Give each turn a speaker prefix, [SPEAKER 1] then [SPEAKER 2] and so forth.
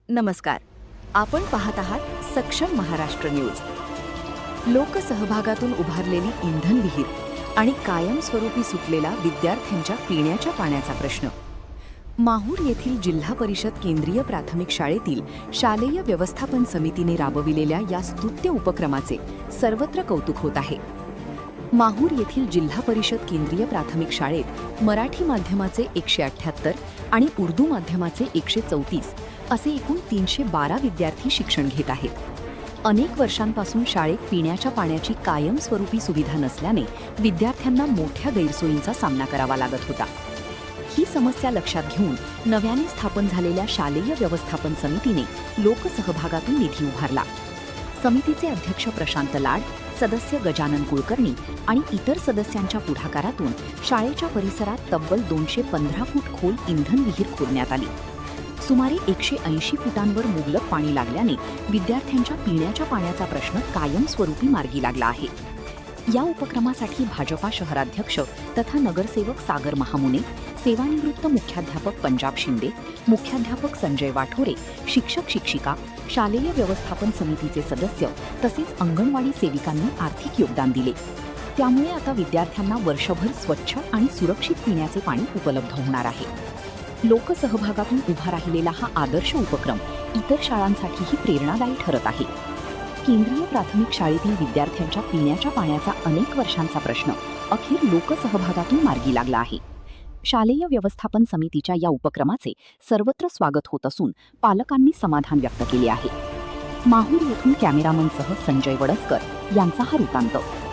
[SPEAKER 1] नमस्कार. आपण पाहत आहात सक्षम महाराष्ट्र न्यूज. लोकसहभागातून उभारलेली इंधन विहीर आणि कायमस्वरूपी सुटलेला विद्यार्थ्यांच्या पिण्याच्या पाण्याचा प्रश्न. माहूर येथील जिल्हा परिषद केंद्रीय प्राथमिक शाळेतील शालेय व्यवस्थापन समितीने राबविलेल्या या स्तुत्य उपक्रमाचे सर्वत्र कौतुक होत आहे. माहूर येथील जिल्हा परिषद केंद्रीय प्राथमिक शाळेत मराठी माध्यमाचे 178 आणि उर्दू माध्यमाचे 134 असे एकूण 312 विद्यार्थी शिक्षण घेत आहेत. अनेक वर्षांपासून शाळेत पिण्याच्या पाण्याची कायमस्वरूपी सुविधा नसल्याने विद्यार्थ्यांना मोठ्या गैरसोयींचा सामना करावा लागत होता. ही समस्या लक्षात घेऊन नव्याने स्थापन झालेल्या शालेय व्यवस्थापन समितीने लोकसहभागातून निधी उभारला. समितीचे अध्यक्ष प्रशांत लाड, सदस्य गजानन कुलकर्णी आणि इतर सदस्यांच्या पुढाकारातून शाळेच्या परिसरात तब्बल 215 फूट खोल इंधन विहीर खोदण्यात आली. सुमारे 180 फुटांवर मुबलक पाणी लागल्याने विद्यार्थ्यांच्या पिण्याच्या पाण्याचा प्रश्न कायमस्वरूपी मार्गी लागला आहे. या उपक्रमासाठी भाजपा शहराध्यक्ष तथा नगरसेवक सागर महामुने, सेवानिवृत्त मुख्याध्यापक पंजाब शिंदे, मुख्याध्यापक संजय वाठोरे, शिक्षक शिक्षिका, शालेय व्यवस्थापन समितीचे सदस्य तसेच अंगणवाडी सेविकांनी आर्थिक योगदान दिले. त्यामुळे आता विद्यार्थ्यांना वर्षभर स्वच्छ आणि सुरक्षित पिण्याचे पाणी उपलब्ध होणार आहे. लोकसहभागातून उभा राहिलेला हा आदर्श उपक्रम इतर शाळांसाठीही प्रेरणादायी ठरत आहे. केंद्रीय प्राथमिक शाळेतील विद्यार्थ्यांच्या पिण्याच्या पाण्याचा अनेक वर्षांचा प्रश्न अखेर लोकसहभागातून मार्गी लागला आहे. शालेय व्यवस्थापन समितीच्या या उपक्रमाचे सर्वत्र स्वागत होत असून पालकांनी समाधान व्यक्त केले आहे. माहूर येथून कॅमेरामनसह संजय वडसकर यांचा हा वृत्तांत.